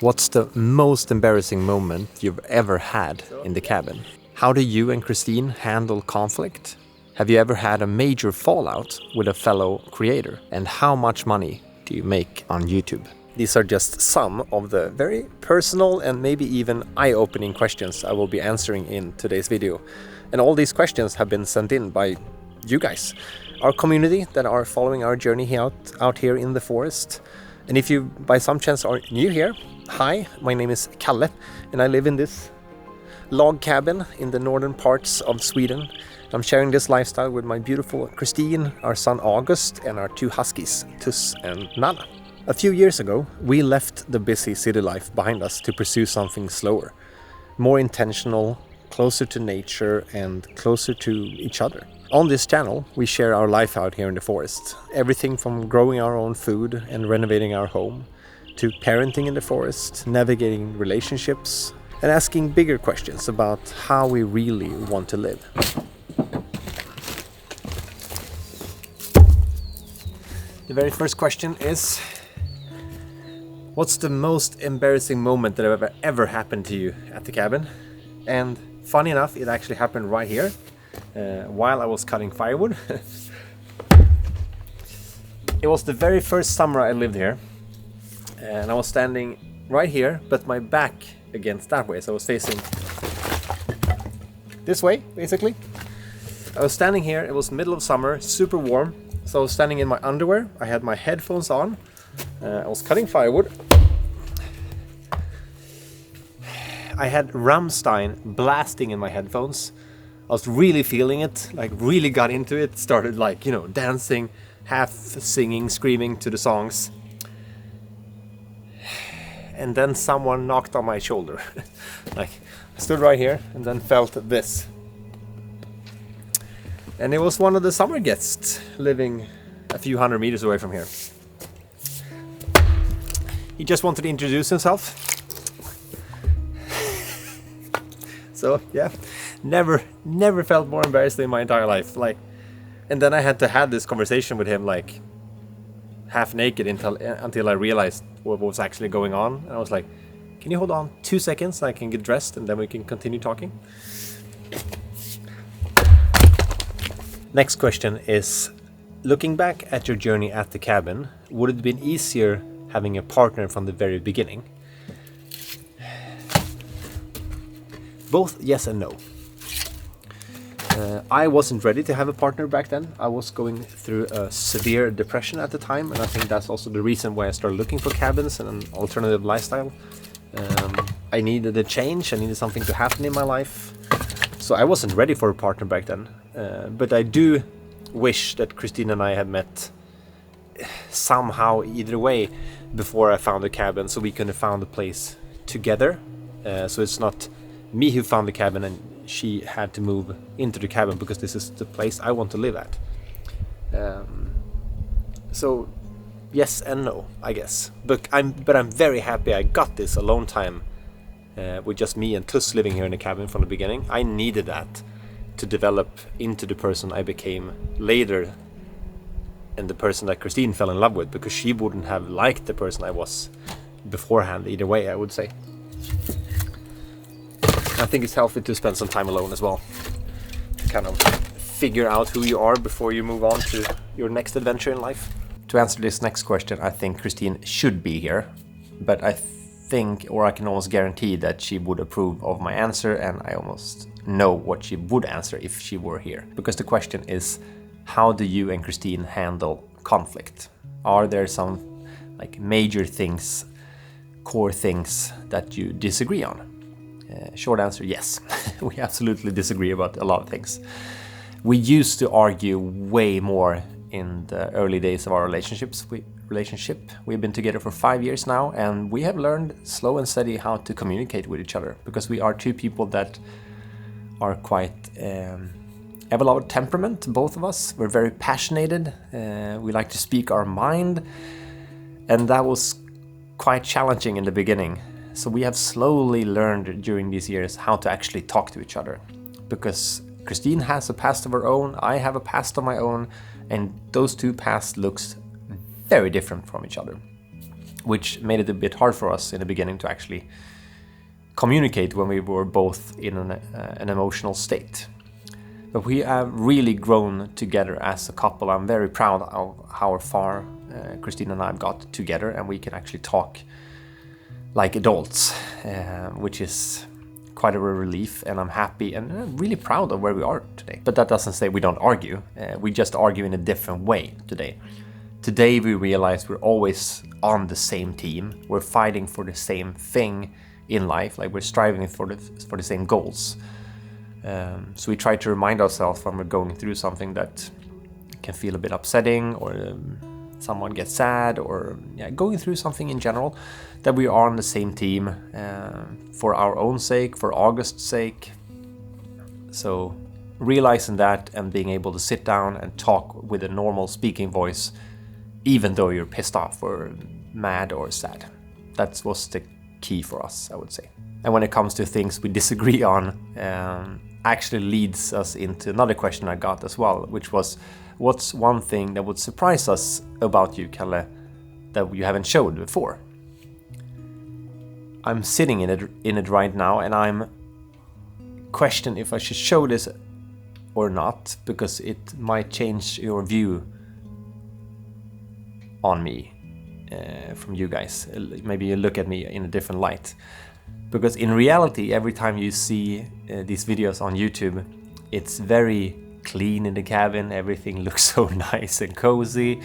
What's the most embarrassing moment you've ever had in the cabin? How do you and Christine handle conflict? Have you ever had a major fallout with a fellow creator? And how much money do you make on YouTube? These are just some of the very personal and maybe even eye-opening questions I will be answering in today's video. And all these questions have been sent in by you guys, our community that are following our journey out here in the forest. And if you by some chance are new here, hi, my name is Kalle and I live in this log cabin in the northern parts of Sweden. I'm sharing this lifestyle with my beautiful Christine, our son August, and our two huskies, Tuss and Nana. A few years ago, we left the busy city life behind us to pursue something slower, more intentional, closer to nature and closer to each other. On this channel, we share our life out here in the forest. Everything from growing our own food and renovating our home, to parenting in the forest, navigating relationships, and asking bigger questions about how we really want to live. The very first question is, what's the most embarrassing moment that ever happened to you at the cabin? And funny enough, it actually happened right here while I was cutting firewood. It was the very first summer I lived here, and I was standing right here, but my back against that way, so I was facing this way, basically. I was standing here, it was middle of summer, super warm, so I was standing in my underwear, I had my headphones on, I was cutting firewood. I had Rammstein blasting in my headphones. I was really feeling it, like really got into it, started like, you know, dancing, half singing, screaming to the songs. And then someone knocked on my shoulder. Like, I stood right here and then felt this. And it was one of the summer guests living a few hundred meters away from here. He just wanted to introduce himself. So yeah, never felt more embarrassed in my entire life. Like, and then I had to have this conversation with him, like half naked until I realized what was actually going on. And I was like, "Can you hold on 2 seconds? So I can get dressed and then we can continue talking." Next question is, looking back at your journey at the cabin, would it have been easier having a partner from the very beginning? Both yes and no. I wasn't ready to have a partner back then. I was going through a severe depression at the time, and I think that's also the reason why I started looking for cabins and an alternative lifestyle. I needed a change, I needed something to happen in my life. So I wasn't ready for a partner back then. But I do wish that Christine and I had met somehow either way before I found the cabin, so we could have found a place together. So it's not me who found the cabin and she had to move into the cabin because this is the place I want to live at. So yes and no, I guess. But I'm very happy I got this alone time with just me and Tuss living here in the cabin from the beginning. I needed that to develop into the person I became later and the person that Christine fell in love with, because she wouldn't have liked the person I was beforehand either way, I would say. I think it's healthy to spend some time alone as well, to kind of figure out who you are before you move on to your next adventure in life. To answer this next question, I think Christine should be here, but I think, or I can almost guarantee that she would approve of my answer, and I almost know what she would answer if she were here. Because the question is, how do you and Christine handle conflict? Are there some like major things, core things that you disagree on? Short answer, yes. We absolutely disagree about a lot of things. We used to argue way more in the early days of our relationship. We've been together for 5 years now, and we have learned slow and steady how to communicate with each other, because we are two people that are quite have a lot of temperament, both of us. We're very passionate. We like to speak our mind, and that was quite challenging in the beginning. So we have slowly learned during these years how to actually talk to each other, because Christine has a past of her own, I have a past of my own, and those two pasts looks very different from each other. which made it a bit hard for us in the beginning to actually communicate when we were both in an emotional state. But we have really grown together as a couple. I'm very proud of how far Christine and I have got together, and we can actually talk like adults, which is quite a relief, and I'm happy and really proud of where we are today. But that doesn't say we don't argue. We just argue in a different way today. Today we realize we're always on the same team. We're fighting for the same thing in life, like we're striving for the same goals. So we try to remind ourselves when we're going through something that can feel a bit upsetting, or someone gets sad, or going through something in general, that we are on the same team for our own sake, for August's sake. So realizing that and being able to sit down and talk with a normal speaking voice, even though you're pissed off or mad or sad, that was the key for us, I would say. And when it comes to things we disagree on, actually leads us into another question I got as well, which was, what's one thing that would surprise us about you, Kalle, that you haven't showed before? I'm sitting in it right now, and I'm questioning if I should show this or not, because it might change your view on me from you guys. Maybe you look at me in a different light. Because in reality, every time you see these videos on YouTube, it's very clean in the cabin. Everything looks so nice and cozy.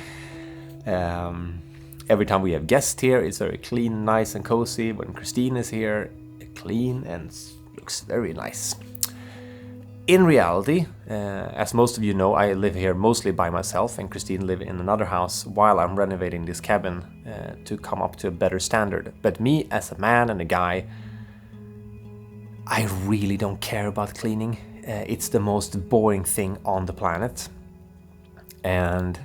Every time we have guests here, it's very clean, nice and cozy. When Christine is here, clean and looks very nice. In reality, as most of you know, I live here mostly by myself, and Christine lives in another house while I'm renovating this cabin to come up to a better standard. But me, as a man and a guy, I really don't care about cleaning. It's the most boring thing on the planet. And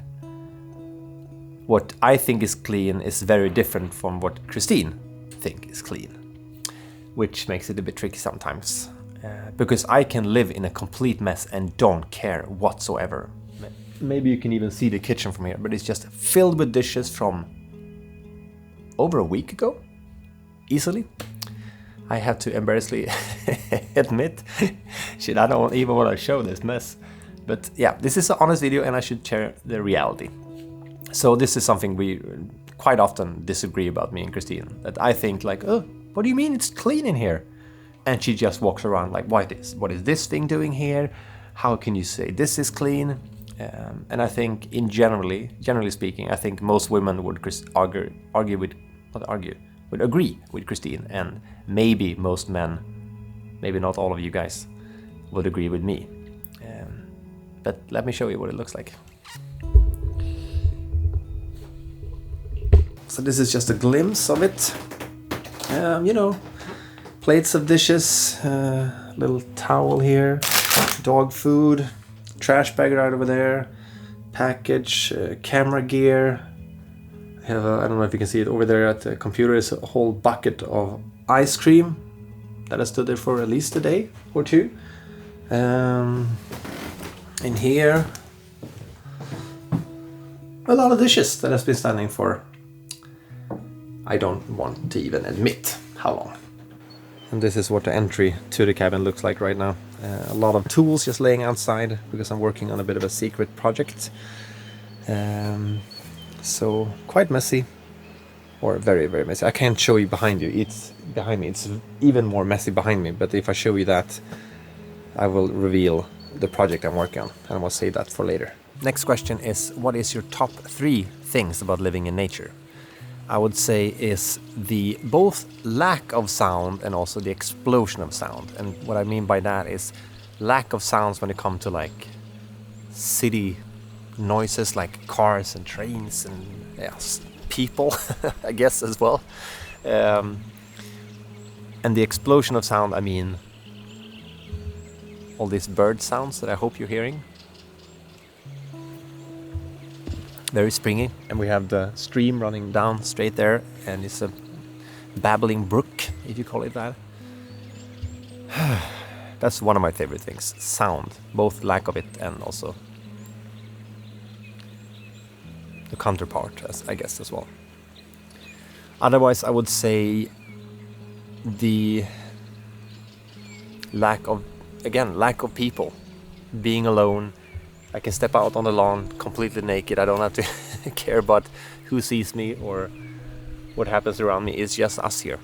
what I think is clean is very different from what Christine thinks is clean, which makes it a bit tricky sometimes. Because I can live in a complete mess and don't care whatsoever. Maybe you can even see the kitchen from here, but it's just filled with dishes from over a week ago, easily. I have to embarrassingly admit, shit, I don't even want to show this mess. But yeah, this is an honest video, and I should share the reality. So this is something we quite often disagree about, me and Christine. That I think like, oh, what do you mean it's clean in here? And she just walks around like, what is this thing doing here? How can you say this is clean? And I think generally speaking, I think most women would agree with Christine, and maybe most men, maybe not all of you guys, would agree with me. But let me show you what it looks like. So this is just a glimpse of it. You know, plates of dishes, little towel here, dog food, trash bag right over there, package, camera gear. I have I don't know if you can see it over there at the computer, is a whole bucket of ice cream that has stood there for at least a day or two. In here, a lot of dishes that has been standing for, I don't want to even admit how long. And this is what the entry to the cabin looks like right now. A lot of tools just laying outside because I'm working on a bit of a secret project. So quite messy, or very, very messy. I can't show you behind you. It's behind me. It's even more messy behind me. But if I show you that, I will reveal the project I'm working on, and I will save that for later. Next question is, what is your top 3 things about living in nature? I would say is the both lack of sound and also the explosion of sound. And what I mean by that is lack of sounds when it comes to like city noises like cars and trains and people, I guess, as well. And the explosion of sound, I mean all these bird sounds that I hope you're hearing. Very springy, and we have the stream running down straight there, and it's a babbling brook, if you call it that. That's one of my favorite things, sound, both lack of it and also the counterpart, I guess, as well. Otherwise, I would say the lack of people, being alone. I can step out on the lawn completely naked. I don't have to care about who sees me or what happens around me. It's just us here,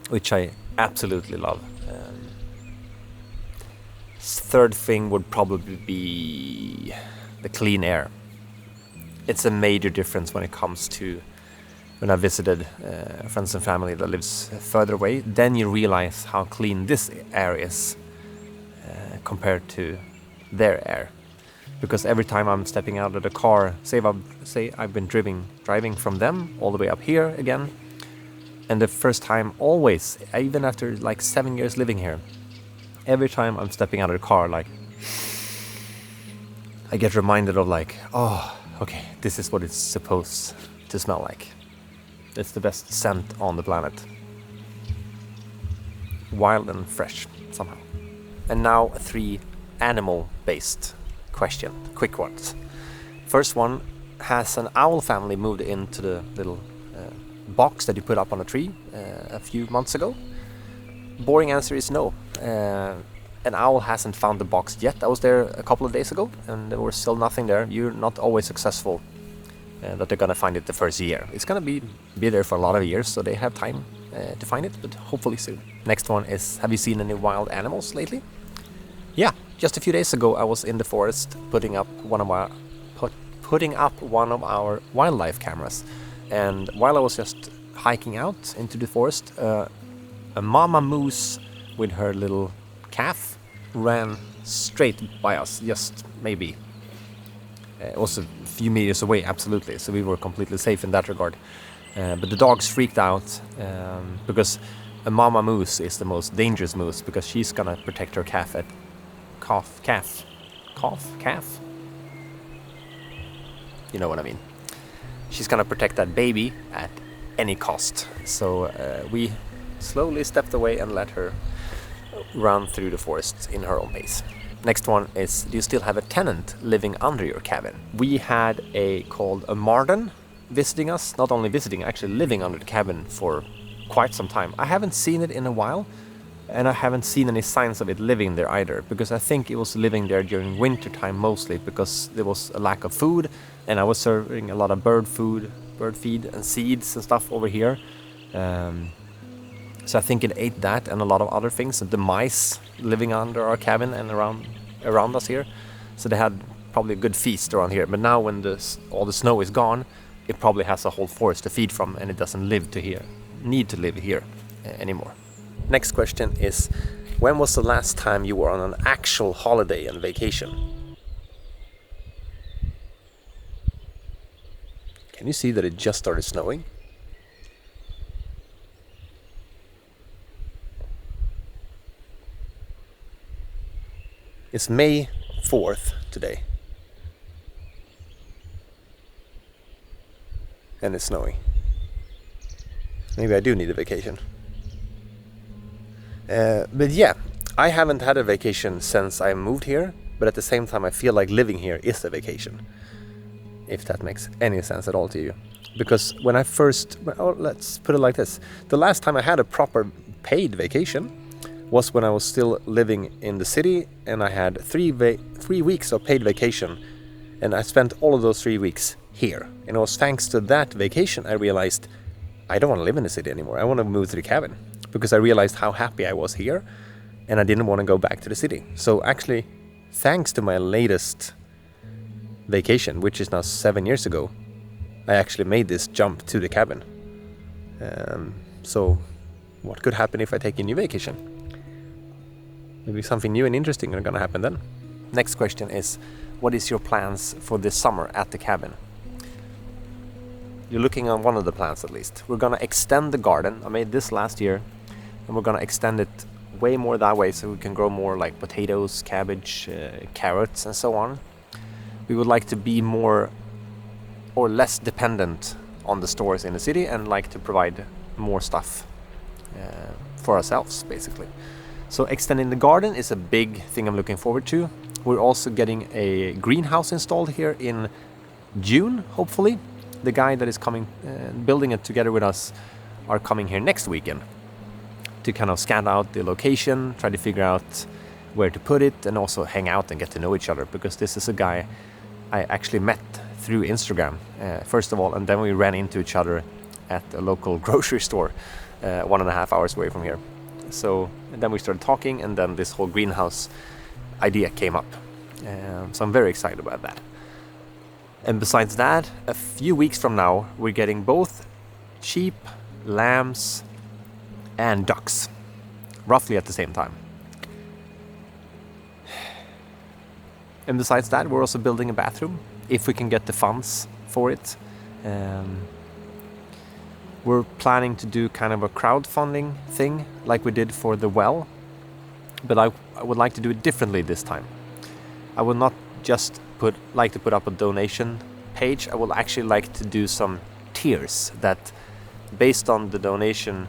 which I absolutely love. Third thing would probably be the clean air. It's a major difference when it comes to when I visited friends and family that lives further away. Then you realize how clean this air is compared to their air. Because every time I'm stepping out of the car, say I've been driving from them all the way up here again, and the first time always, even after like 7 years living here, every time I'm stepping out of the car, like I get reminded of like, oh, okay, this is what it's supposed to smell like. It's the best scent on the planet. Wild and fresh, somehow. And now 3 animal-based question, quick ones. First one, has an owl family moved into the little box that you put up on a tree a few months ago? Boring answer is no. An owl hasn't found the box yet. I was there a couple of days ago and there was still nothing there. You're not always successful that they're gonna find it the first year. It's gonna be there for a lot of years, so they have time to find it, but hopefully soon. Next one is, have you seen any wild animals lately? Yeah, just a few days ago I was in the forest putting up one of our wildlife cameras, and while I was just hiking out into the forest, a mama moose with her little calf ran straight by us, just maybe. It was a few meters away, absolutely, so we were completely safe in that regard. But the dogs freaked out because a mama moose is the most dangerous moose, because she's gonna protect her calf. You know what I mean. She's gonna protect that baby at any cost. So we slowly stepped away and let her run through the forest in her own pace. Next one is, do you still have a tenant living under your cabin? We had called a Marden visiting us, not only visiting, actually living under the cabin for quite some time. I haven't seen it in a while, and I haven't seen any signs of it living there either, because I think it was living there during winter time mostly, because there was a lack of food, and I was serving a lot of bird feed and seeds and stuff over here. So I think it ate that and a lot of other things, the mice living under our cabin and around us here. So they had probably a good feast around here. But now when all the snow is gone, it probably has a whole forest to feed from, and it doesn't need to live here anymore. Next question is, when was the last time you were on an actual holiday and vacation? Can you see that it just started snowing? It's May 4th today. And it's snowing. Maybe I do need a vacation. But yeah, I haven't had a vacation since I moved here, but at the same time I feel like living here is a vacation. If that makes any sense at all to you. Because when I let's put it like this. The last time I had a proper paid vacation was when I was still living in the city, and I had 3 weeks of paid vacation, and I spent all of those 3 weeks here. And it was thanks to that vacation I realized I don't want to live in the city anymore. I want to move to the cabin, because I realized how happy I was here and I didn't want to go back to the city. So actually, thanks to my latest vacation, which is now 7 years ago, I actually made this jump to the cabin. So what could happen if I take a new vacation? Maybe something new and interesting are gonna happen then. Next question is, what is your plans for this summer at the cabin? You're looking on one of the plans at least. We're gonna extend the garden. I made this last year, and we're gonna extend it way more that way so we can grow more like potatoes, cabbage, carrots and so on. We would like to be more or less dependent on the stores in the city, and like to provide more stuff for ourselves basically. So extending the garden is a big thing I'm looking forward to. We're also getting a greenhouse installed here in June, hopefully. the guy that is coming, building it together with us, are coming here next weekend to kind of scout out the location, try to figure out where to put it, and also hang out and get to know each other, because this is a guy I actually met through Instagram, first of all, and then we ran into each other at a local grocery store 1.5 hours away from here. So and then we started talking, and then this whole greenhouse idea came up. So I'm very excited about that. And besides that, a few weeks from now, we're getting both sheep, lambs, and ducks, roughly at the same time. And besides that, we're also building a bathroom, if we can get the funds for it. We're planning to do kind of a crowdfunding thing like we did for the well, but I would like to do it differently this time. I would not just like to put up a donation page. I would actually like to do some tiers that, based on the donation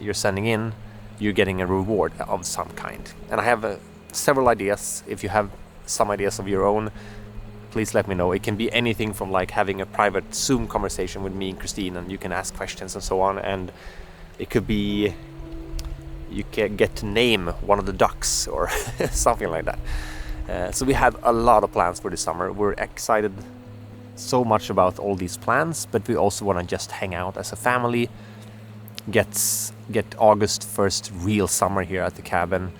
you're sending in, you're getting a reward of some kind. And I have several ideas. If you have some ideas of your own, please let me know. It can be anything from like having a private Zoom conversation with me and Christine, and you can ask questions and so on. And it could be you can get to name one of the ducks or something like that. So we have a lot of plans for this summer. We're excited so much about all these plans, but we also want to just hang out as a family, get August 1st real summer here at the cabin.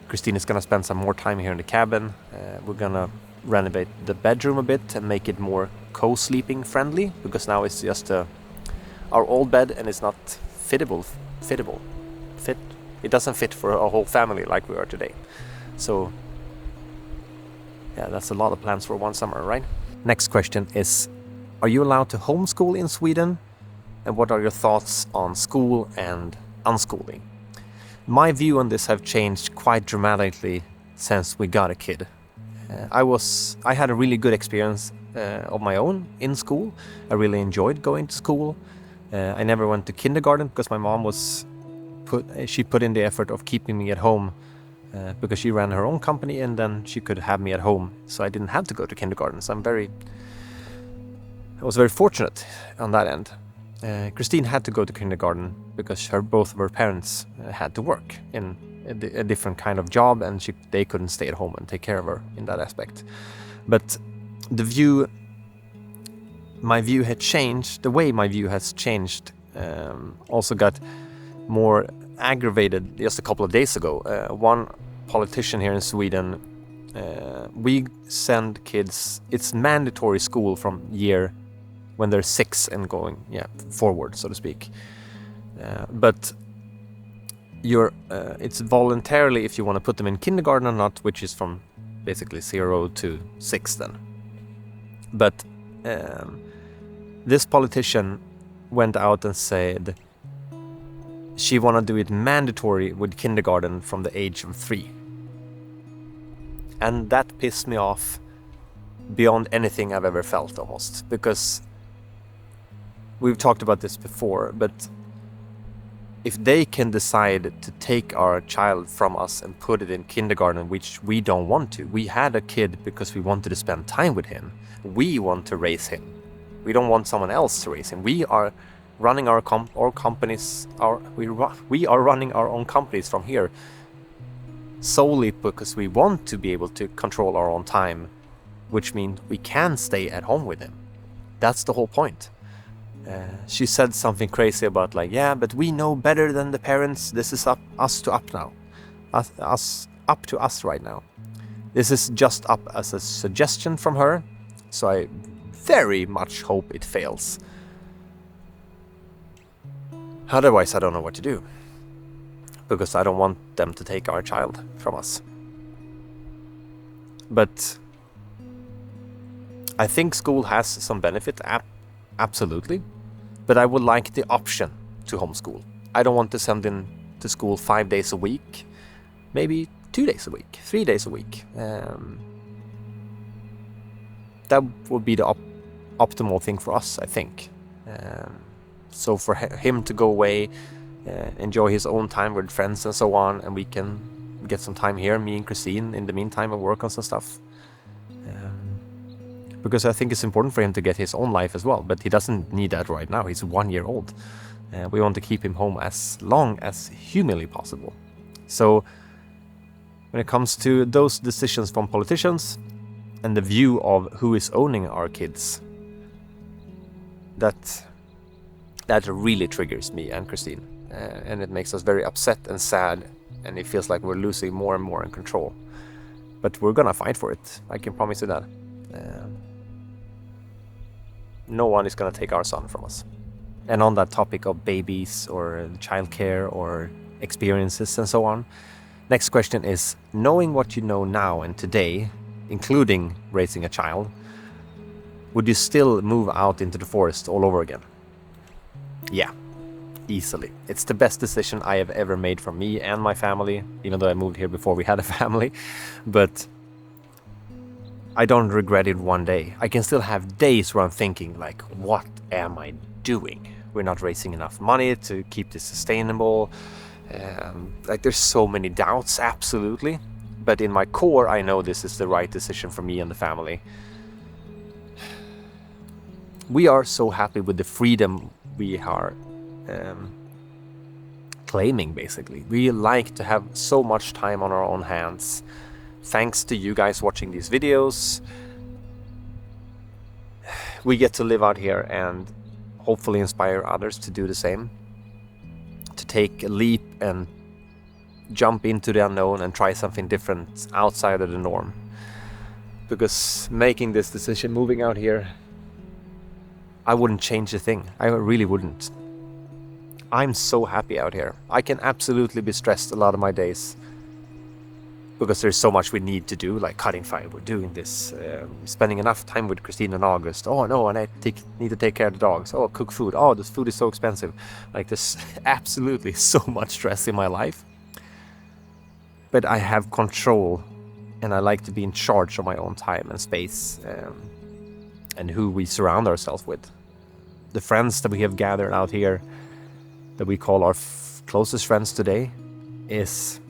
Christine is going to spend some more time here in the cabin. We're going to renovate the bedroom a bit and make it more co-sleeping friendly, because now it's just our old bed and it's not fit. It doesn't fit for a whole family like we are today. So yeah, that's a lot of plans for one summer, right? Next question is, are you allowed to homeschool in Sweden? And what are your thoughts on school and unschooling? My view on this have changed quite dramatically since we got a kid. I had a really good experience of my own in school. I really enjoyed going to school. I never went to kindergarten because my mom put in the effort of keeping me at home, because she ran her own company, and then she could have me at home, so I didn't have to go to kindergarten. So I was very fortunate on that end. Christine had to go to kindergarten because both of her parents had to work in a different kind of job, and they couldn't stay at home and take care of her in that aspect. But my view had changed. The way my view has changed also got more aggravated just a couple of days ago. One politician here in Sweden, we send kids, it's mandatory school from year when they're 6 and going forward, so to speak. But it's voluntarily if you want to put them in kindergarten or not, which is from basically 0 to 6 then. But this politician went out and said she want to do it mandatory with kindergarten from the age of 3. And that pissed me off beyond anything I've ever felt, almost, because we've talked about this before, but if they can decide to take our child from us and put it in kindergarten, which we don't want to. We had a kid because we wanted to spend time with him. We want to raise him. We don't want someone else to raise him. We are running our companies. We are running our own companies from here solely because we want to be able to control our own time, which means we can stay at home with him. That's the whole point. She said something crazy about but we know better than the parents. This is up to us right now. This is just up as a suggestion from her, so I very much hope it fails. Otherwise, I don't know what to do, because I don't want them to take our child from us. But I think school has some benefit, absolutely. But I would like the option to homeschool. I don't want to send in to school 5 days a week, maybe 2 days a week, 3 days a week. That would be the optimal thing for us, I think. So for him to go away, enjoy his own time with friends and so on, and we can get some time here, me and Christine, in the meantime, and work on some stuff. because I think it's important for him to get his own life as well, but he doesn't need that right now. He's 1 year old. We want to keep him home as long as humanly possible. So when it comes to those decisions from politicians and the view of who is owning our kids, that really triggers me and Christine, and it makes us very upset and sad, and it feels like we're losing more and more in control. But we're gonna fight for it, I can promise you that. No one is gonna take our son from us. And on that topic of babies or childcare or experiences and so on, next question is, knowing what you know now and today, including raising a child, would you still move out into the forest all over again? Yeah, easily. It's the best decision I have ever made for me and my family, even though I moved here before we had a family. But I don't regret it one day. I can still have days where I'm thinking like, what am I doing? We're not raising enough money to keep this sustainable. Like there's so many doubts, absolutely. But in my core, I know this is the right decision for me and the family. We are so happy with the freedom we are claiming, basically. We like to have so much time on our own hands. Thanks to you guys watching these videos, we get to live out here and hopefully inspire others to do the same. To take a leap and jump into the unknown and try something different outside of the norm. Because making this decision, moving out here, I wouldn't change a thing. I really wouldn't. I'm so happy out here. I can absolutely be stressed a lot of my days because there's so much we need to do, like cutting firewood, doing this, spending enough time with Christine and August. Oh no, and I need to take care of the dogs. Oh, cook food. Oh, this food is so expensive. Like there's absolutely so much stress in my life. But I have control and I like to be in charge of my own time and space and who we surround ourselves with. The friends that we have gathered out here that we call our closest friends today is...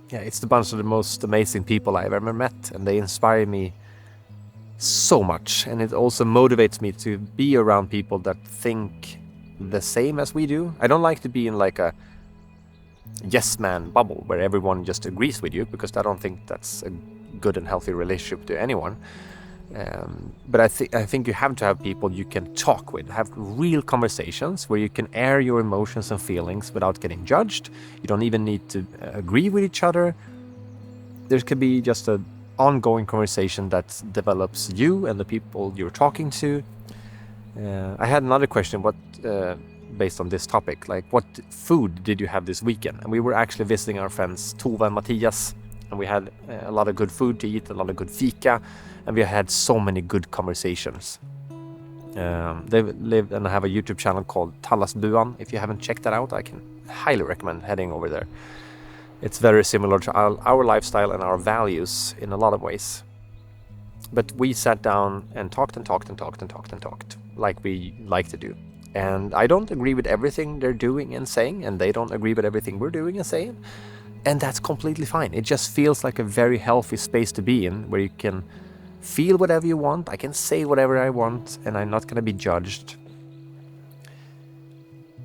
it's the bunch of the most amazing people I've ever met, and they inspire me so much, and it also motivates me to be around people that think the same as we do. I don't like to be in like a yes man bubble where everyone just agrees with you, because I don't think that's a good and healthy relationship to anyone. But I think you have to have people you can talk with, have real conversations where you can air your emotions and feelings without getting judged. You don't even need to agree with each other. There could be just an ongoing conversation that develops you and the people you're talking to. I had another question, based on this topic, like what food did you have this weekend? And we were actually visiting our friends Tova and Mattias, and we had a lot of good food to eat, a lot of good fika, and we had so many good conversations. They live and have a YouTube channel called Tallasbuan. If you haven't checked that out, I can highly recommend heading over there. It's very similar to our lifestyle and our values in a lot of ways. But we sat down and talked like we like to do. And I don't agree with everything they're doing and saying, and they don't agree with everything we're doing and saying. And that's completely fine. It just feels like a very healthy space to be in, where you can feel whatever you want. I can say whatever I want, and I'm not going to be judged.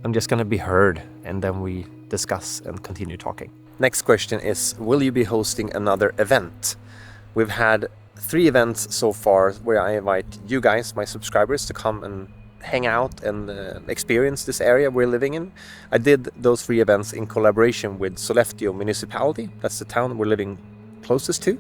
I'm just going to be heard, and then we discuss and continue talking. Next question is, will you be hosting another event? We've had 3 events so far where I invite you guys, my subscribers, to come and hang out and experience this area we're living in. I did those 3 events in collaboration with Sollefteå municipality. That's the town we're living closest to.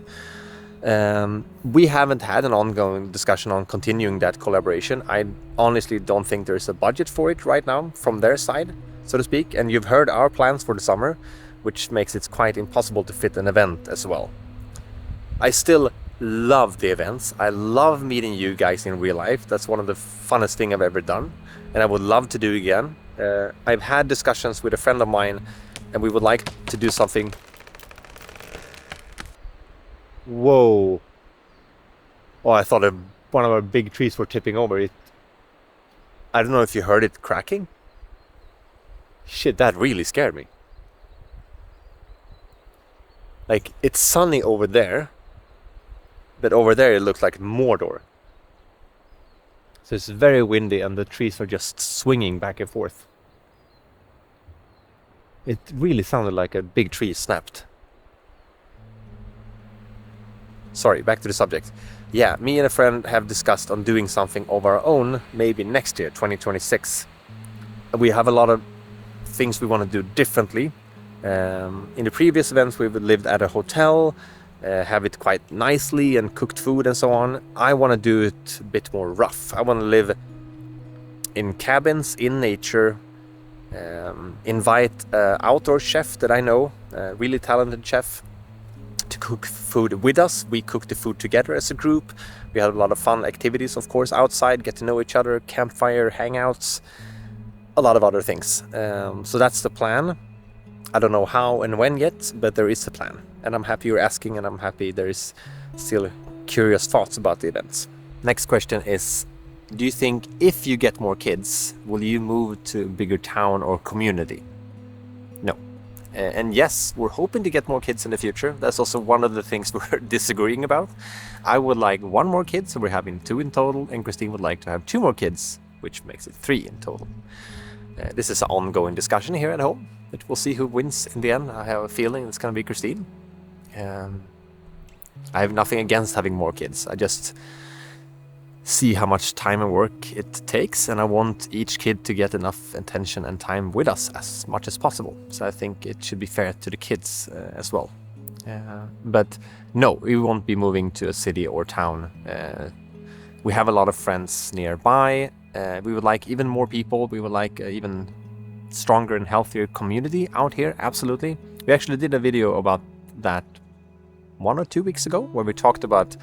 We haven't had an ongoing discussion on continuing that collaboration. I honestly don't think there's a budget for it right now from their side, so to speak. And you've heard our plans for the summer, which makes it quite impossible to fit an event as well. I still love the events. I love meeting you guys in real life. That's one of the funnest things I've ever done, and I would love to do again. I've had discussions with a friend of mine, and we would like to do something. Whoa. Oh, I thought one of our big trees were tipping over. I don't know if you heard it cracking. Shit, that really scared me. Like, it's sunny over there, But over there it looks like Mordor. So it's very windy and the trees are just swinging back and forth. It really sounded like a big tree snapped. Sorry, back to the subject. Yeah, me and a friend have discussed on doing something of our own, maybe next year, 2026. We have a lot of things we want to do differently. In the previous events, we've lived at a hotel, have it quite nicely and cooked food and so on. I want to do it a bit more rough. I want to live in cabins, in nature, invite an outdoor chef that I know, a really talented chef, to cook food with us. We cook the food together as a group. We have a lot of fun activities, of course, outside, get to know each other, campfire, hangouts, a lot of other things. So that's the plan. I don't know how and when yet, but there is a plan. And I'm happy you're asking, and I'm happy there is still curious thoughts about the events. Next question is, do you think if you get more kids, will you move to a bigger town or community? No. And yes, we're hoping to get more kids in the future. That's also one of the things we're disagreeing about. I would like 1 more kid, so we're having 2 in total, and Christine would like to have 2 more kids, which makes it 3 in total. This is an ongoing discussion here at home, but we'll see who wins in the end. I have a feeling it's going to be Christine. I have nothing against having more kids. I just see how much time and work it takes, and I want each kid to get enough attention and time with us as much as possible. So I think it should be fair to the kids as well. But no, we won't be moving to a city or town. We have a lot of friends nearby. We would like even more people. We would like even stronger and healthier community out here, absolutely. We actually did a video about that 1 or 2 weeks ago, where we talked about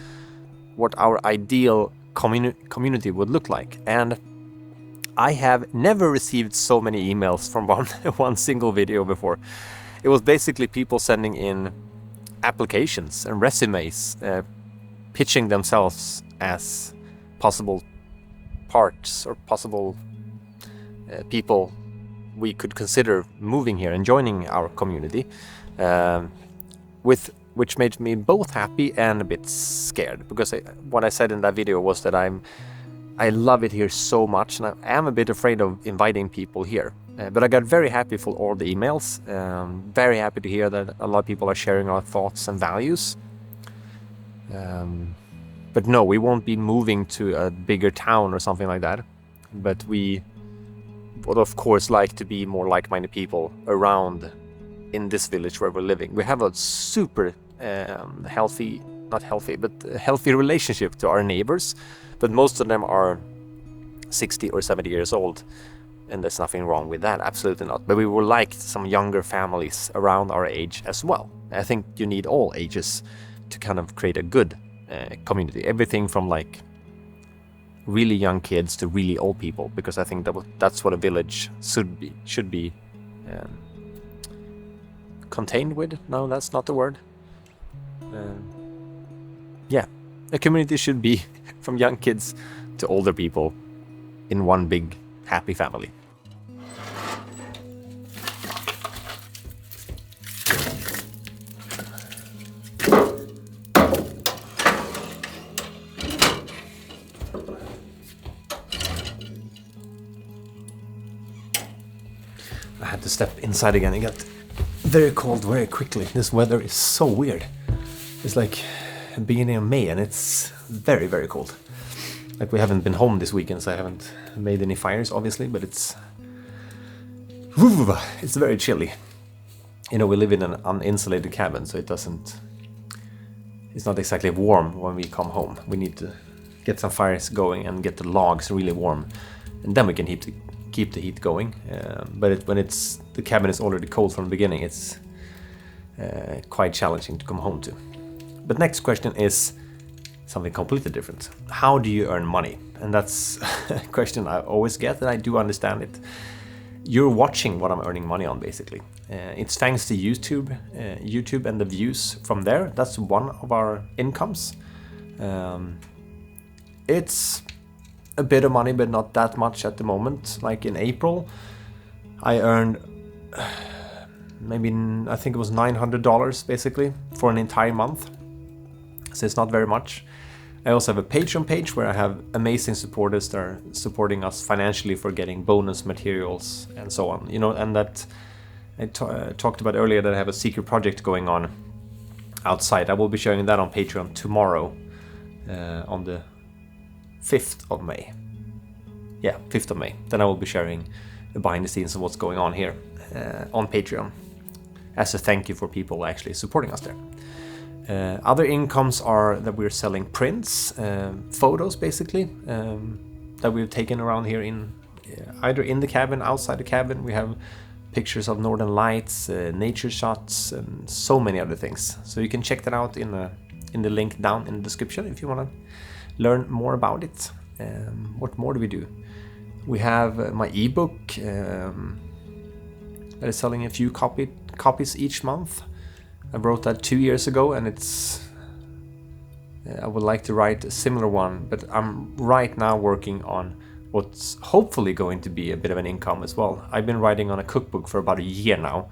what our ideal community would look like. And I have never received so many emails from one single video before. It was basically people sending in applications and resumes, pitching themselves as possible parts or possible people we could consider moving here and joining our community, which made me both happy and a bit scared, because what I said in that video was that I love it here so much, and I am a bit afraid of inviting people here. But I got very happy for all the emails, very happy to hear that a lot of people are sharing our thoughts and values. But no, we won't be moving to a bigger town or something like that. But we would of course like to be more like-minded people around in this village where we're living. We have a super healthy relationship to our neighbors, but most of them are 60 or 70 years old, and there's nothing wrong with that, absolutely not. But we would like some younger families around our age as well. I think you need all ages to kind of create a good community, everything from like really young kids to really old people, because I think that's what a village should be contained with. No, that's not the word. Yeah, a community should be from young kids to older people in one big happy family. I had to step inside again. It got very cold very quickly. This weather is so weird. It's like beginning of May and it's very, very cold. Like, we haven't been home this weekend, so I haven't made any fires, obviously, but it's very chilly. You know, we live in an uninsulated cabin, so it's not exactly warm when we come home. We need to get some fires going and get the logs really warm, and then we can keep the heat going. But when the cabin is already cold from the beginning, it's quite challenging to come home to. But next question is something completely different. How do you earn money? And that's a question I always get, and I do understand it. You're watching what I'm earning money on, basically. It's thanks to YouTube and the views from there. That's one of our incomes. It's a bit of money, but not that much at the moment. Like in April, I earned I think it was $900 basically for an entire month. so it's not very much. I also have a Patreon page where I have amazing supporters that are supporting us financially for getting bonus materials and so on. You know, and that I talked about earlier that I have a secret project going on outside. I will be sharing that on Patreon tomorrow, on the 5th of May. Yeah, 5th of May. Then I will be sharing the behind the scenes of what's going on here on Patreon as a thank you for people actually supporting us there. Other incomes are that we're selling prints, photos basically, that we've taken around here in either in the cabin, outside the cabin. We have pictures of northern lights, nature shots, and so many other things. So you can check that out in the link down in the description if you want to learn more about it. What more do we do? We have my ebook that is selling a few copies each month. I wrote that 2 years ago, and I would like to write a similar one, but I'm right now working on what's hopefully going to be a bit of an income as well. I've been writing on a cookbook for about a year now,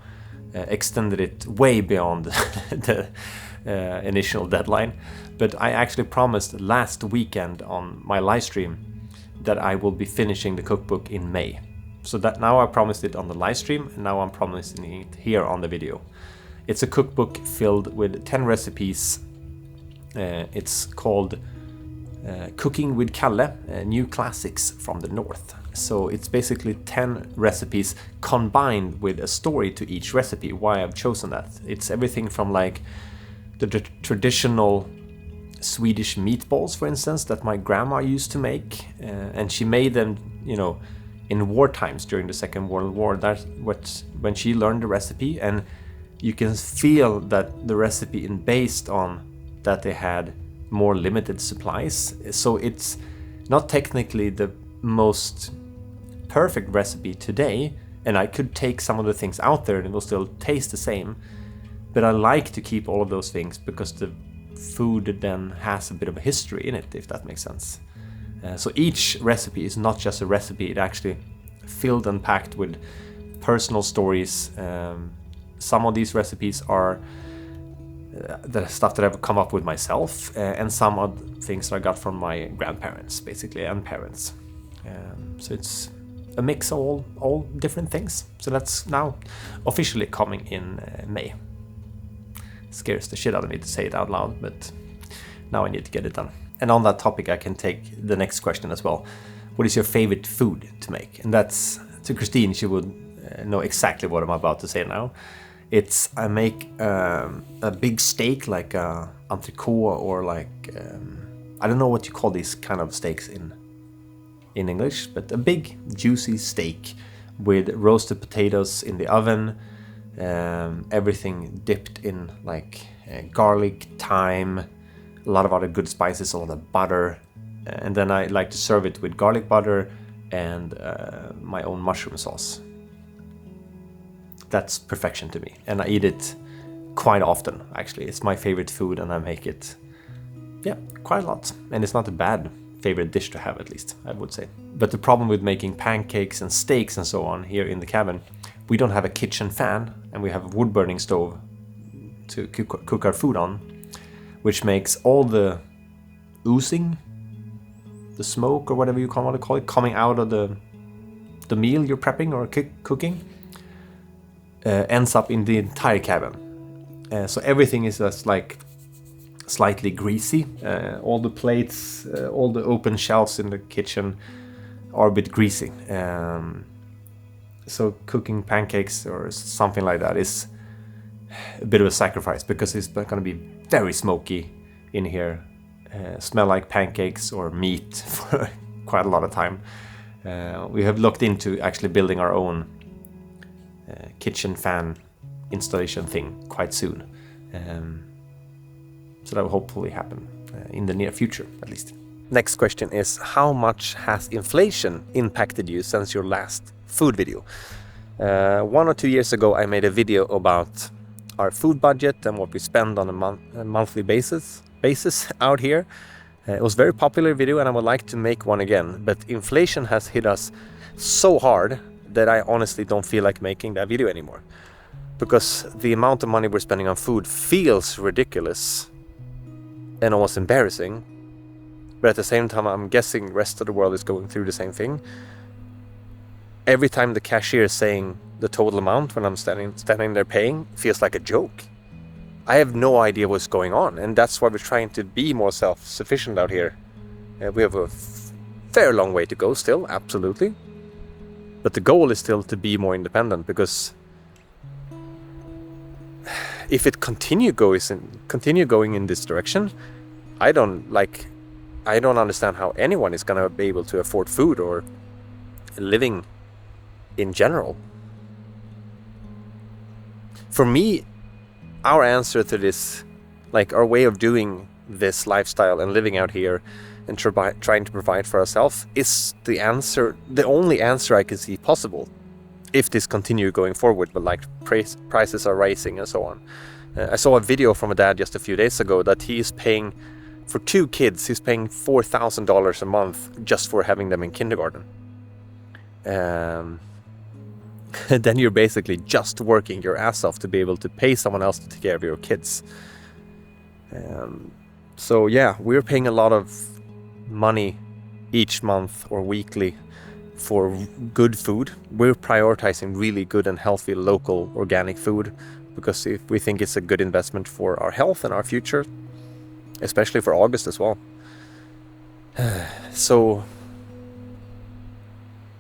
extended it way beyond the initial deadline, but I actually promised last weekend on my live stream that I will be finishing the cookbook in May. So that now I promised it on the live stream, and now I'm promising it here on the video. It's a cookbook filled with 10 recipes. It's called Cooking with Kalle, New Classics from the North. So it's basically 10 recipes combined with a story to each recipe, why I've chosen that. It's everything from like the traditional Swedish meatballs, for instance, that my grandma used to make. And she made them, you know, in war times during the Second World War. That's when she learned the recipe, and you can feel that the recipe is based on that they had more limited supplies. So it's not technically the most perfect recipe today, and I could take some of the things out there and it will still taste the same. But I like to keep all of those things because the food then has a bit of a history in it, if that makes sense. So each recipe is not just a recipe, it actually filled and packed with personal stories. Some of these recipes are the stuff that I've come up with myself, and some of things that I got from my grandparents, basically, and parents. So it's a mix of all different things. So that's now officially coming in May. Scares the shit out of me to say it out loud, but now I need to get it done. And on that topic, I can take the next question as well. What is your favorite food to make? And that's to Christine. She would know exactly what I'm about to say now. I make a big steak, like a entrecôte, or like I don't know what you call these kind of steaks in English, but a big juicy steak with roasted potatoes in the oven, everything dipped in like garlic, thyme, a lot of other good spices, a lot of butter, and then I like to serve it with garlic butter and my own mushroom sauce. That's perfection to me, and I eat it quite often. Actually, it's my favorite food, and I make it, quite a lot. And it's not a bad favorite dish to have, at least I would say. But the problem with making pancakes and steaks and so on here in the cabin, we don't have a kitchen fan, and we have a wood burning stove to cook our food on, which makes all the oozing, the smoke or whatever you want to call it, coming out of the meal you're prepping or cooking. Ends up in the entire cabin. So everything is just like slightly greasy. All the plates, all the open shelves in the kitchen are a bit greasy. So cooking pancakes or something like that is a bit of a sacrifice, because it's going to be very smoky in here. Smell like pancakes or meat for quite a lot of time. We have looked into actually building our own kitchen fan installation thing quite soon. So that will hopefully happen in the near future, at least. Next question is, how much has inflation impacted you since your last food video? 1 or 2 years ago, I made a video about our food budget and what we spend on a monthly basis out here. It was a very popular video, and I would like to make one again, but inflation has hit us so hard that I honestly don't feel like making that video anymore, because the amount of money we're spending on food feels ridiculous and almost embarrassing. But at the same time, I'm guessing the rest of the world is going through the same thing. Every time the cashier is saying the total amount when I'm standing there paying, feels like a joke. I have no idea what's going on, and that's why we're trying to be more self-sufficient out here. We have a fair long way to go still, absolutely. But the goal is still to be more independent, because if it continue going in this direction, I don't understand how anyone is gonna be able to afford food or living in general. For me, our answer to this, like our way of doing this lifestyle and living out here and trying to provide for ourselves, is the only answer I can see possible if this continue going forward, but like prices are rising and so on. I saw a video from a dad just a few days ago that he is paying for 2 kids, he's paying $4,000 a month just for having them in kindergarten. Then you're basically just working your ass off to be able to pay someone else to take care of your kids. So yeah, we're paying a lot of money each month or weekly for good food. We're prioritizing really good and healthy local organic food, because if we think it's a good investment for our health and our future, especially for August as well. So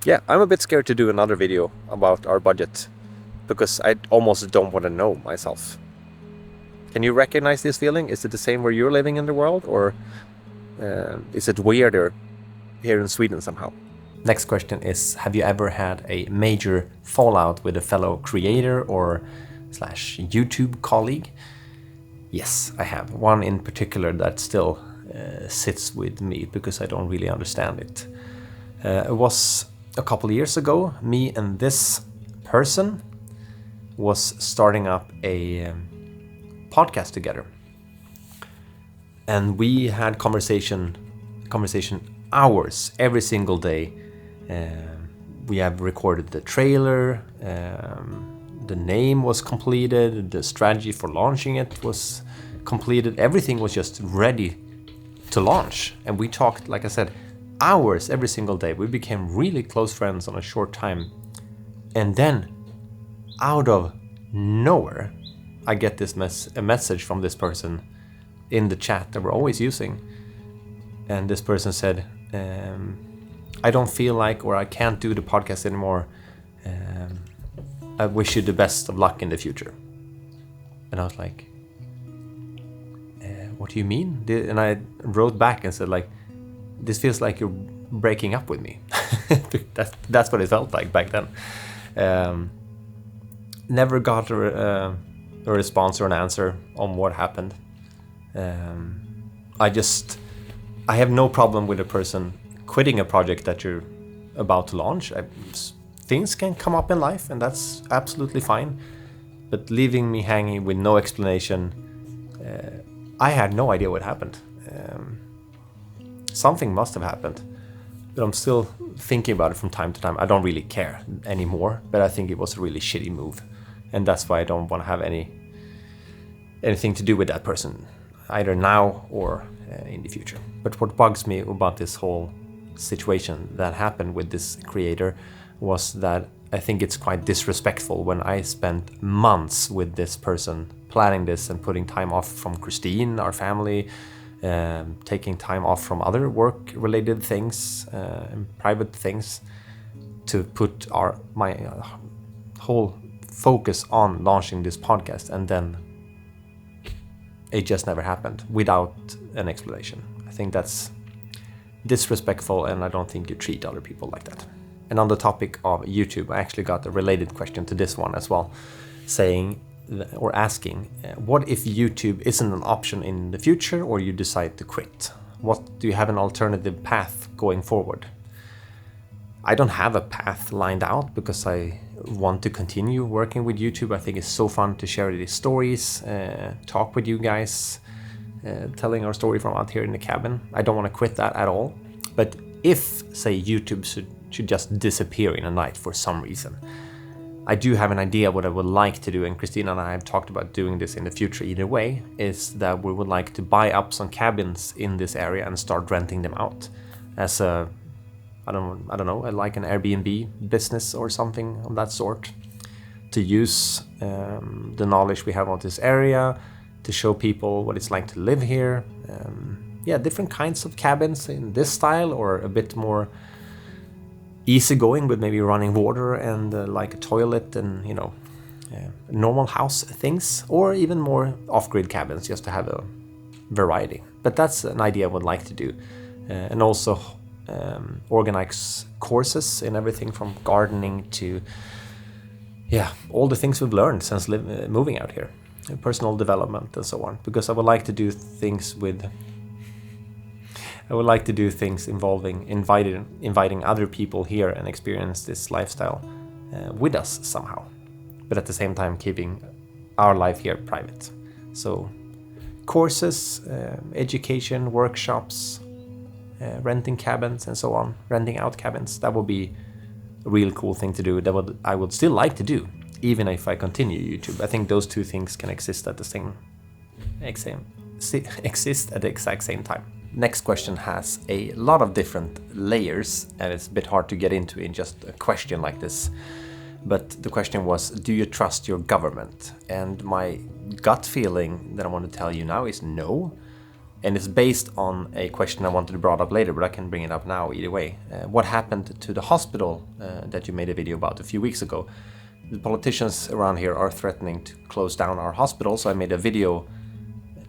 yeah, I'm a bit scared to do another video about our budget, because I almost don't want to know myself. Can you recognize this feeling? Is it the same where you're living in the world, or is it weirder here in Sweden somehow? Next question is, have you ever had a major fallout with a fellow creator or / YouTube colleague? Yes, I have. One in particular that still sits with me because I don't really understand it. It was a couple of years ago. Me and this person was starting up a podcast together. And we had conversation hours every single day. We have recorded the trailer, the name was completed, the strategy for launching it was completed, everything was just ready to launch. And we talked, like I said, hours every single day. We became really close friends on a short time. And then, out of nowhere, I get this a message from this person in the chat that we're always using. And this person said, I don't feel like, or I can't do the podcast anymore. I wish you the best of luck in the future. And I was like, what do you mean? And I wrote back and said, like, this feels like you're breaking up with me. That's what it felt like back then. Never got a response or an answer on what happened. I have no problem with a person quitting a project that you're about to launch. Things can come up in life, and that's absolutely fine. But leaving me hanging with no explanation, I had no idea what happened. Something must have happened, but I'm still thinking about it from time to time. I don't really care anymore, but I think it was a really shitty move, and that's why I don't want to have anything to do with that person, either now or in the future. But what bugs me about this whole situation that happened with this creator was that I think it's quite disrespectful when I spent months with this person planning this and putting time off from Christine, our family, taking time off from other work-related things and private things to put my whole focus on launching this podcast, and then it just never happened without an explanation. I think that's disrespectful, and I don't think you treat other people like that. And on the topic of YouTube, I actually got a related question to this one as well, asking, what if YouTube isn't an option in the future, or you decide to quit? What do you have an alternative path going forward? I don't have a path lined out because I want to continue working with YouTube. I think it's so fun to share these stories, talk with you guys, telling our story from out here in the cabin. I don't want to quit that at all. But if, say, YouTube should just disappear in a night for some reason, I do have an idea what I would like to do, and Christina and I have talked about doing this in the future either way, is that we would like to buy up some cabins in this area and start renting them out as a, I don't know, like an Airbnb business or something of that sort, to use the knowledge we have on this area to show people what it's like to live here. Yeah, different kinds of cabins in this style, or a bit more easygoing with maybe running water and like a toilet and, you know, normal house things, or even more off-grid cabins just to have a variety. But that's an idea I would like to do. And also organize courses in everything from gardening to, yeah, all the things we've learned since moving out here, personal development and so on, because I would like to do things involving inviting other people here and experience this lifestyle with us somehow, but at the same time keeping our life here private. So courses, education, workshops, renting cabins and so on, renting out cabins, that would be a real cool thing to do. I would still like to do, even if I continue YouTube. I think those two things can exist at the exact same time. Next question has a lot of different layers, and it's a bit hard to get into in just a question like this. But the question was, do you trust your government? And my gut feeling that I want to tell you now is no. And it's based on a question I wanted to bring up later, but I can bring it up now either way. What happened to the hospital that you made a video about a few weeks ago? The politicians around here are threatening to close down our hospital, so I made a video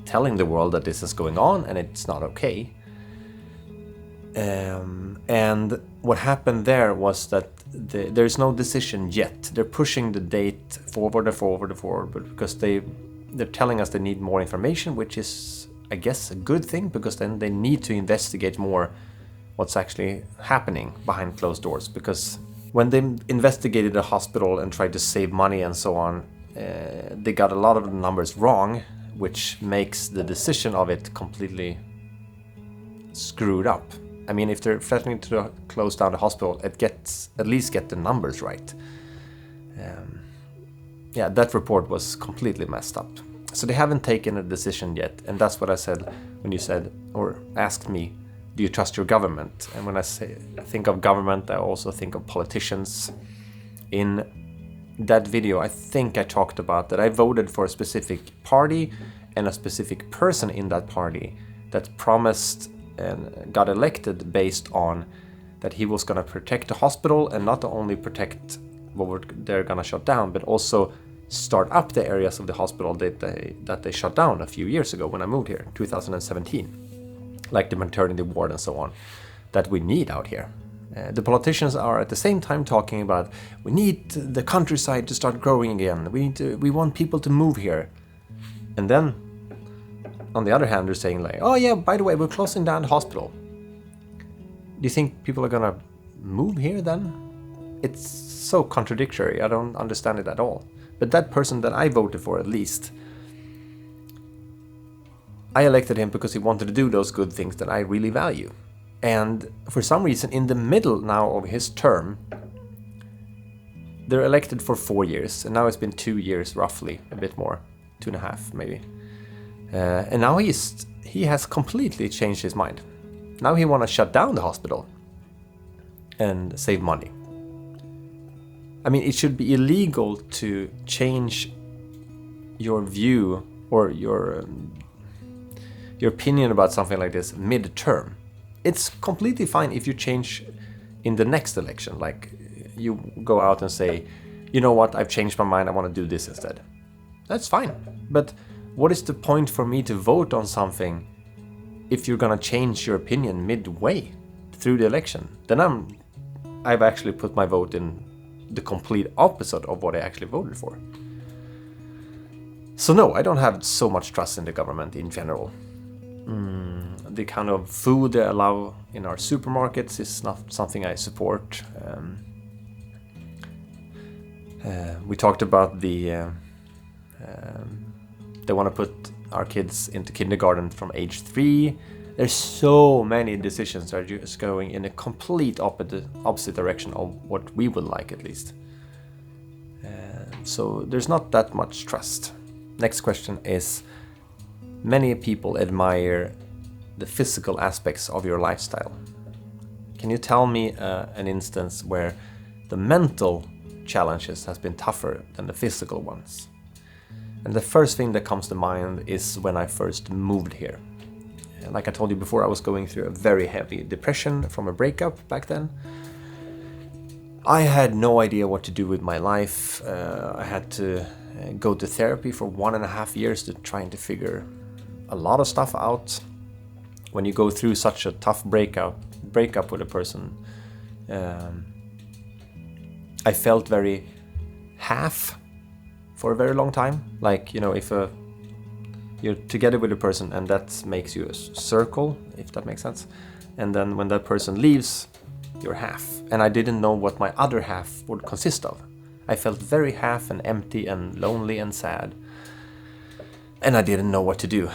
telling the world that this is going on and it's not okay. And what happened there was that there's no decision yet. They're pushing the date forward, but because they're telling us they need more information, which is, I guess, a good thing, because then they need to investigate more what's actually happening behind closed doors. Because when they investigated the hospital and tried to save money and so on, they got a lot of the numbers wrong, which makes the decision of it completely screwed up. I mean, if they're threatening to close down the hospital, at least get the numbers right. Yeah, that report was completely messed up. So they haven't taken a decision yet, and that's what I said when you said, or asked me, do you trust your government? And when I think of government, I also think of politicians. In that video, I think I talked about that I voted for a specific party and a specific person in that party that promised and got elected based on that he was going to protect the hospital, and not only protect what they're going to shut down, but also start up the areas of the hospital that they shut down a few years ago when I moved here, 2017, like the maternity ward and so on, that we need out here. The politicians are at the same time talking about, we need the countryside to start growing again. We want people to move here. And then, on the other hand, they're saying like, oh yeah, by the way, we're closing down the hospital. Do you think people are gonna move here then? It's so contradictory. I don't understand it at all. But that person that I voted for, at least, I elected him because he wanted to do those good things that I really value. And for some reason, in the middle now of his term, they're elected for 4 years, and now it's been 2 years roughly, a bit more, 2.5 maybe. And now he has completely changed his mind. Now he wants to shut down the hospital and save money. I mean, it should be illegal to change your view or your opinion about something like this mid-term. It's completely fine if you change in the next election, like you go out and say, you know what, I've changed my mind, I want to do this instead. That's fine. But what is the point for me to vote on something if you're gonna change your opinion midway through the election? Then I've actually put my vote in the complete opposite of what I actually voted for. So no, I don't have so much trust in the government in general. The kind of food they allow in our supermarkets is not something I support. We talked about they want to put our kids into kindergarten from age 3. There's so many decisions that are just going in a complete opposite direction of what we would like, at least. So there's not that much trust. Next question is, many people admire the physical aspects of your lifestyle. Can you tell me an instance where the mental challenges has been tougher than the physical ones? And the first thing that comes to mind is when I first moved here. Like I told you before, I was going through a very heavy depression from a breakup back then. I had no idea what to do with my life. I had to go to therapy for 1.5 years to trying to figure a lot of stuff out. When you go through such a tough breakup with a person, I felt very half for a very long time. Like, if you're together with a person and that makes you a circle, if that makes sense. And then when that person leaves, you're half. And I didn't know what my other half would consist of. I felt very half and empty and lonely and sad. And I didn't know what to do.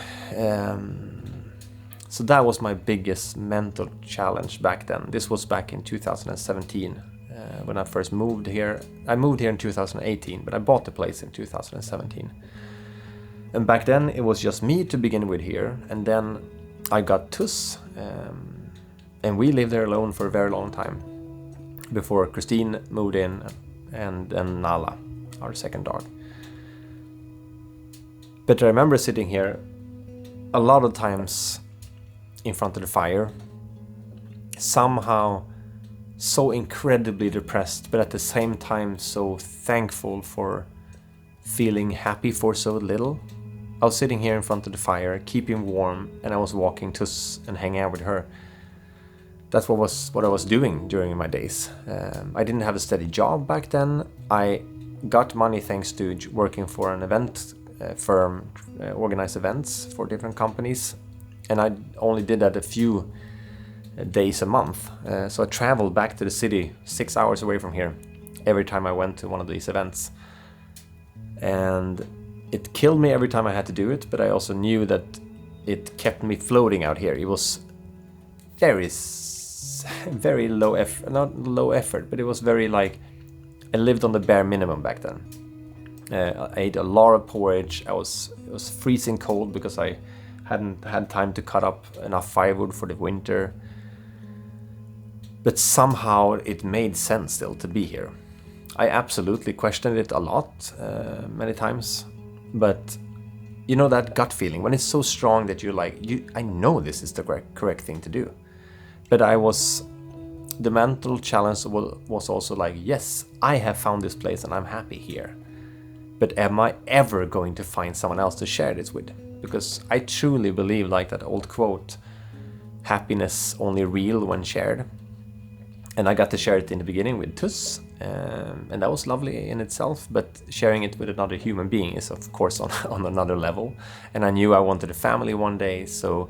So that was my biggest mental challenge back then. This was back in 2017 when I first moved here. I moved here in 2018, but I bought the place in 2017. And back then it was just me to begin with here. And then I got Tuss, and we lived there alone for a very long time before Christine moved in, and then Nala, our second dog. But I remember sitting here a lot of times in front of the fire, somehow so incredibly depressed, but at the same time so thankful for feeling happy for so little. I was sitting here in front of the fire, keeping warm, and I was walking Tuss and hanging out with her. That's what I was doing during my days. I didn't have a steady job back then. I got money thanks to working for an event firm, organize events for different companies. And I only did that a few days a month. So I traveled back to the city 6 hours away from here every time I went to one of these events. And it killed me every time I had to do it, but I also knew that it kept me floating out here. It was very low effort, not low effort, but it was very I lived on the bare minimum back then. I ate a lot of porridge. It was freezing cold because I hadn't had time to cut up enough firewood for the winter. But somehow it made sense still to be here. I absolutely questioned it a lot, many times. But that gut feeling, when it's so strong that you're I know this is the correct thing to do. But the mental challenge was also yes, I have found this place and I'm happy here. But am I ever going to find someone else to share this with? Because I truly believe, that old quote, happiness only real when shared. And I got to share it in the beginning with Tuss, and that was lovely in itself, but sharing it with another human being is of course on another level. And I knew I wanted a family one day, so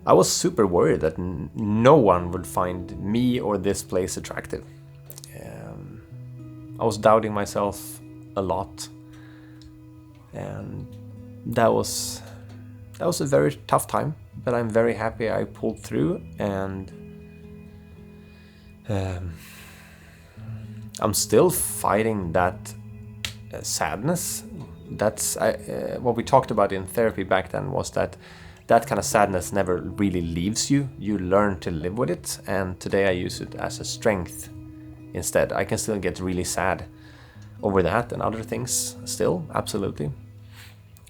I was super worried that no one would find me or this place attractive. I was doubting myself a lot, and that was a very tough time, but I'm very happy I pulled through. And I'm still fighting that sadness. That's what we talked about in therapy back then, was that kind of sadness never really leaves you. You learn to live with it, and today I use it as a strength instead. I can still get really sad over that and other things still, absolutely.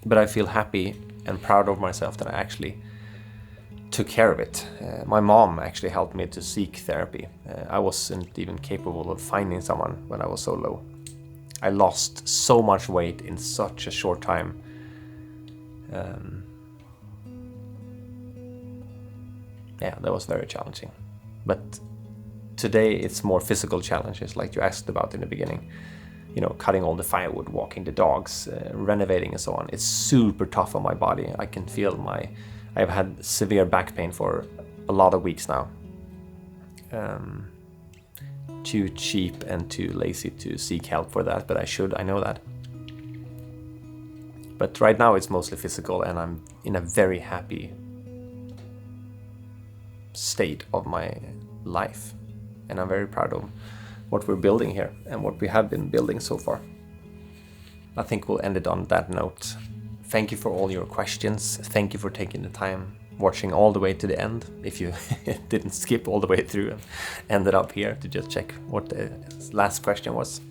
But I feel happy and proud of myself that I actually took care of it. My mom actually helped me to seek therapy. I wasn't even capable of finding someone when I was so low. I lost so much weight in such a short time. That was very challenging. But today it's more physical challenges, like you asked about in the beginning. Cutting all the firewood, walking the dogs, renovating and so on. It's super tough on my body. I can feel I've had severe back pain for a lot of weeks now. Too cheap and too lazy to seek help for that, but I know that. But right now it's mostly physical, and I'm in a very happy state of my life. And I'm very proud of what we're building here and what we have been building so far. I think we'll end it on that note. Thank you for all your questions. Thank you for taking the time, watching all the way to the end. If you didn't skip all the way through and ended up here to just check what the last question was.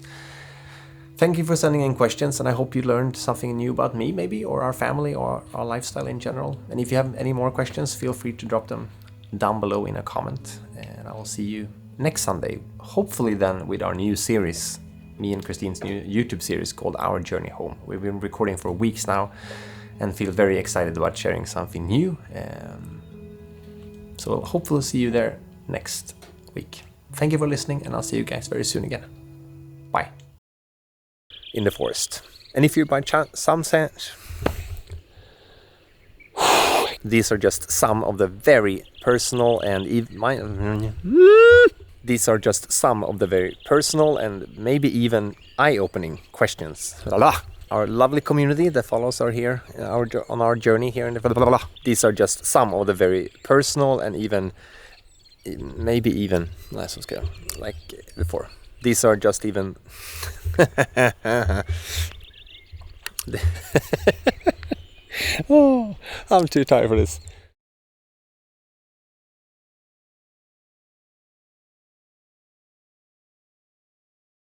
Thank you for sending in questions, and I hope you learned something new about me maybe, or our family, or our lifestyle in general. And if you have any more questions, feel free to drop them down below in a comment, and I will see you next Sunday, hopefully then with our new series, me and Christine's new YouTube series called Our Journey Home. We've been recording for weeks now and feel very excited about sharing something new. So I'll hopefully see you there next week. Thank you for listening, and I'll see you guys very soon again. Bye. In the forest. And if you by chance these are just some of the very personal and these are just some of the very personal and maybe even eye-opening questions. Our lovely community that follows us here on our journey here in the These are just some of the very personal and even maybe even like before. These are just even oh, I'm too tired for this.